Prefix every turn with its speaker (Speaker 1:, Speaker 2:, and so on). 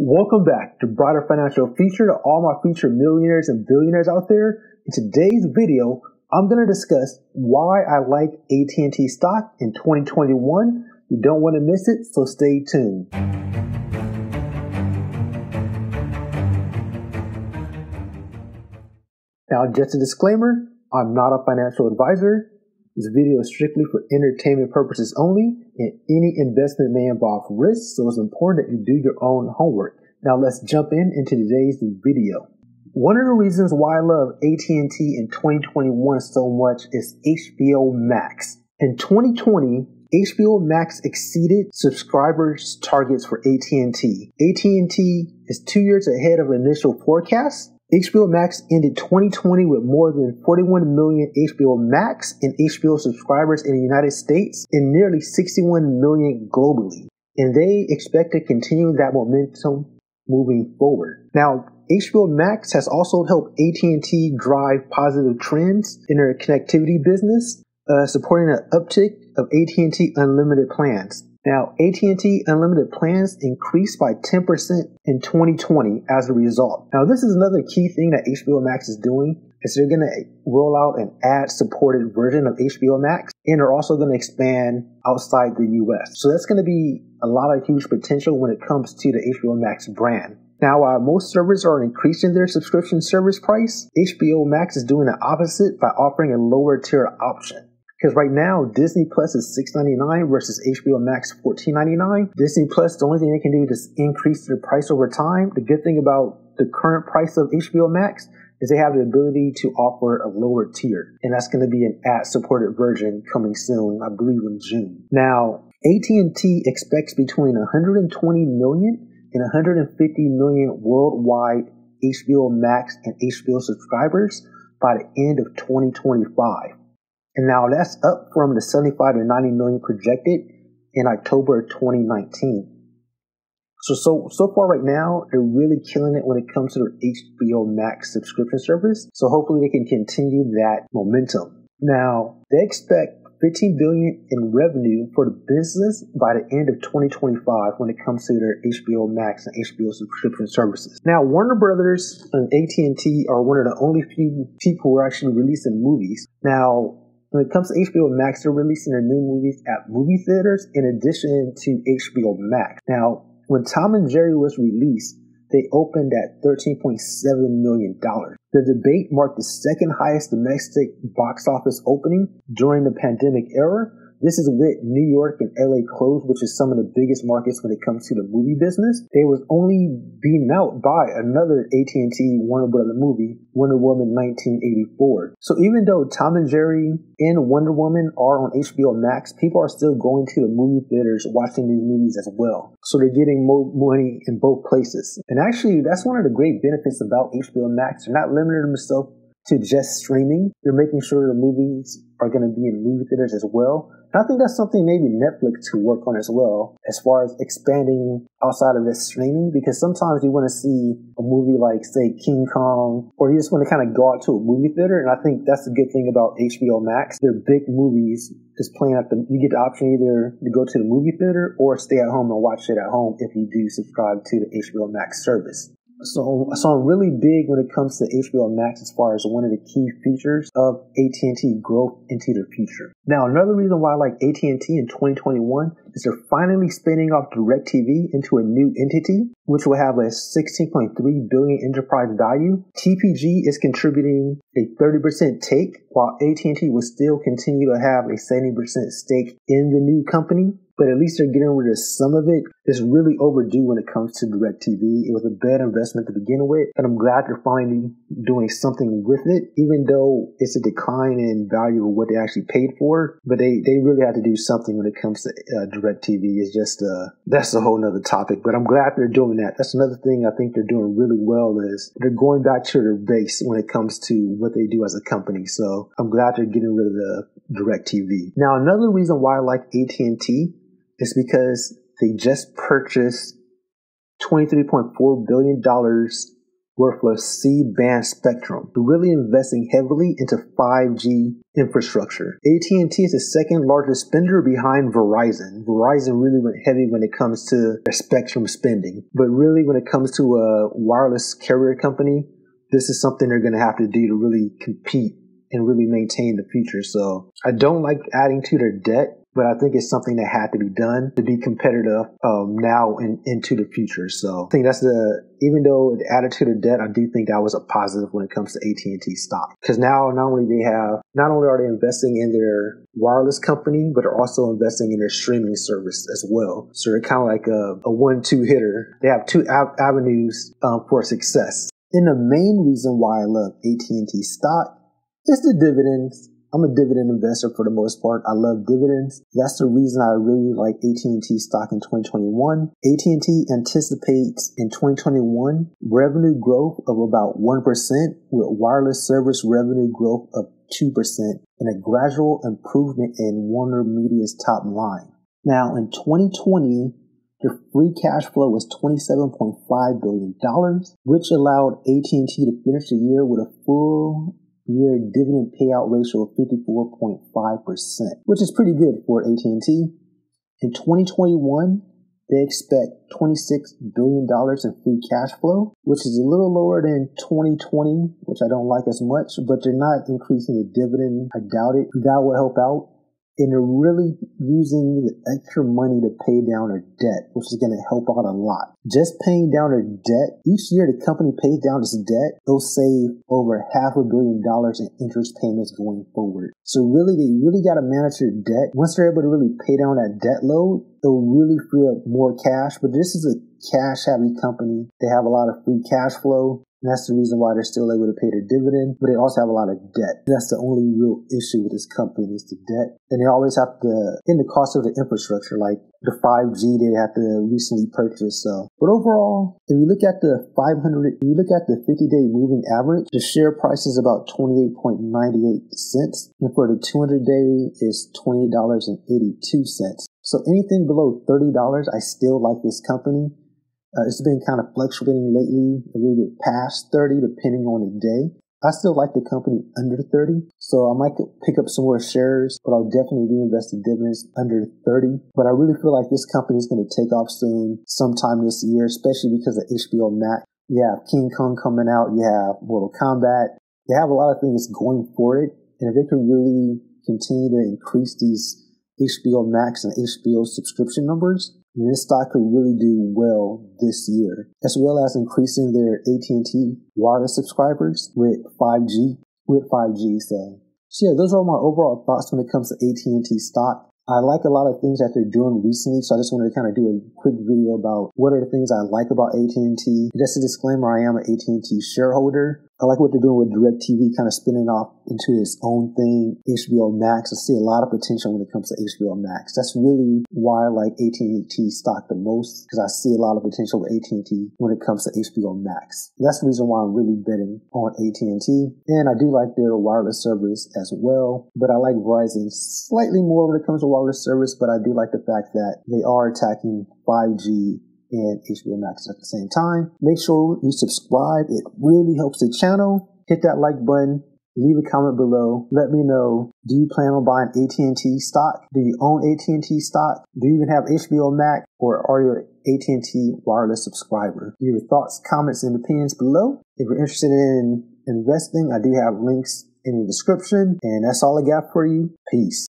Speaker 1: Welcome back to Broader Financial Feature to all my future millionaires and billionaires out there. In today's video, I'm going to discuss why I like AT&T stock in 2021. You don't want to miss it, so stay tuned. Now, just a disclaimer, I'm not a financial advisor. This video is strictly for entertainment purposes only, and any investment may involve risk, so it's important that you do your own homework. Now let's jump into today's video. One of the reasons why I love AT&T in 2021 so much is HBO Max. In 2020, HBO Max exceeded subscribers' targets for AT&T. AT&T is 2 years ahead of initial forecasts. HBO Max ended 2020 with more than 41 million HBO Max and HBO subscribers in the United States and nearly 61 million globally. And they expect to continue that momentum moving forward. Now, HBO Max has also helped AT&T drive positive trends in their connectivity business, supporting an uptick of AT&T Unlimited plans. Now, AT&T Unlimited plans increased by 10% in 2020 as a result. Now, this is another key thing that HBO Max is doing, is they're going to roll out an ad-supported version of HBO Max, and they're also going to expand outside the US. So that's going to be a lot of huge potential when it comes to the HBO Max brand. Now, while most servers are increasing their subscription service price, HBO Max is doing the opposite by offering a lower tier option. Because right now, Disney Plus is $6.99 versus HBO Max $14.99. Disney Plus, the only thing they can do is increase their price over time. The good thing about the current price of HBO Max is they have the ability to offer a lower tier. And that's going to be an ad-supported version coming soon, I believe in June. Now, AT&T expects between 120 million and 150 million worldwide HBO Max and HBO subscribers by the end of 2025. And now that's up from the 75 to 90 million projected in October 2019. So far right now, they're really killing it when it comes to their HBO Max subscription service. So hopefully they can continue that momentum. Now, they expect $15 billion in revenue for the business by the end of 2025 when it comes to their HBO Max and HBO subscription services. Now, Warner Brothers and AT&T are one of the only few people who are actually releasing movies. Now, when it comes to HBO Max, they're releasing their new movies at movie theaters in addition to HBO Max. Now, when Tom and Jerry was released, they opened at $13.7 million. The Debate marked the second highest domestic box office opening during the pandemic era. This is with New York and LA closed, which is some of the biggest markets when it comes to the movie business. They was only beaten out by another AT&T Warner Brother movie, Wonder Woman 1984. So even though Tom and Jerry and Wonder Woman are on HBO Max, people are still going to the movie theaters watching these movies as well. So they're getting more money in both places. And actually, that's one of the great benefits about HBO Max. They're not limiting themselves to just streaming. They're making sure the movies are going to be in movie theaters as well. And I think that's something maybe Netflix could work on as well, as far as expanding outside of this streaming, because sometimes you want to see a movie like, say, King Kong, or you just want to kind of go out to a movie theater. And I think that's the good thing about HBO Max. Their big movies is playing at you get the option either to go to the movie theater or stay at home and watch it at home if you do subscribe to the HBO Max service. So I'm really big when it comes to HBO Max as far as one of the key features of AT&T growth into the future. Now, another reason why I like AT&T in 2021 is they're finally spinning off DirecTV into a new entity, which will have a $16.3 billion enterprise value. TPG is contributing a 30% take, while AT&T will still continue to have a 70% stake in the new company. But at least they're getting rid of some of it. It's really overdue when it comes to DirecTV. It was a bad investment to begin with, and I'm glad they're finally doing something with it, even though it's a decline in value of what they actually paid for. But they really had to do something when it comes to DirecTV. It's just, that's a whole nother topic, but I'm glad they're doing that. That's another thing I think they're doing really well is they're going back to their base when it comes to what they do as a company. So I'm glad they're getting rid of the DirecTV. Now, another reason why I like AT&T is because they just purchased $23.4 billion worth C-band spectrum, really investing heavily into 5G infrastructure. AT&T is the second largest spender behind Verizon. Verizon really went heavy when it comes to their spectrum spending. But really when it comes to a wireless carrier company, this is something they're going to have to do to really compete and really maintain the future. So I don't like adding to their debt, but I think it's something that had to be done to be competitive now and into the future. So I think even though it added to the debt, I do think that was a positive when it comes to AT&T stock. Because now not only are they investing in their wireless company, but they're also investing in their streaming service as well. So they're kind of like a 1-2 hitter. They have two avenues for success. And the main reason why I love AT&T stock is the dividends. I'm a dividend investor for the most part. I love dividends. That's the reason I really like AT&T stock in 2021. AT&T anticipates in 2021 revenue growth of about 1% with wireless service revenue growth of 2% and a gradual improvement in Warner Media's top line. Now in 2020, the free cash flow was $27.5 billion, which allowed AT&T to finish the year with a full year dividend payout ratio of 54.5%, which is pretty good for AT&T. In 2021, they expect $26 billion in free cash flow, which is a little lower than 2020, which I don't like as much, but they're not increasing the dividend. I doubt it. That will help out. And they're really using the extra money to pay down their debt, which is going to help out a lot. Just paying down their debt, each year the company pays down its debt, they'll save over $500 million in interest payments going forward. So really, they really got to manage their debt. Once they're able to really pay down that debt load, they'll really free up more cash. But this is a cash-heavy company. They have a lot of free cash flow. And that's the reason why they're still able to pay their dividend, but they also have a lot of debt. That's the only real issue with this company is the debt. And they always have to, in the cost of the infrastructure, like the 5G they have to recently purchase. So, but overall, if you look at the 50-day moving average, the share price is about 28.98 cents. And for the 200-day is $28.82. So anything below $30, I still like this company. It's been kind of fluctuating lately, a little bit past 30 depending on the day. I still like the company under 30, so I might pick up some more shares, but I'll definitely reinvest the dividends under 30. But I really feel like this company is going to take off soon, sometime this year, especially because of HBO Max. You have King Kong coming out, you have Mortal Kombat. They have a lot of things going for it, and if they can really continue to increase these HBO Max and HBO subscription numbers, this stock could really do well this year, as well as increasing their AT&T wireless subscribers with 5G. So yeah, those are my overall thoughts when it comes to AT&T stock. I like a lot of things that they're doing recently, so I just wanted to kind of do a quick video about what are the things I like about AT&T. Just a disclaimer, I am an AT&T shareholder. I like what they're doing with DirecTV, kind of spinning off into its own thing. HBO Max, I see a lot of potential when it comes to HBO Max. That's really why I like AT&T stock the most, because I see a lot of potential with AT&T when it comes to HBO Max. That's the reason why I'm really betting on AT&T. And I do like their wireless service as well, but I like Verizon slightly more when it comes to wireless service, but I do like the fact that they are attacking 5G and HBO Max at the same time. Make sure you subscribe. It really helps the channel. Hit that like button. Leave a comment below. Let me know, do you plan on buying AT&T stock? Do you own AT&T stock? Do you even have HBO Max? Or are you an AT&T wireless subscriber? Leave your thoughts, comments, and opinions below. If you're interested in investing, I do have links in the description. And that's all I got for you. Peace.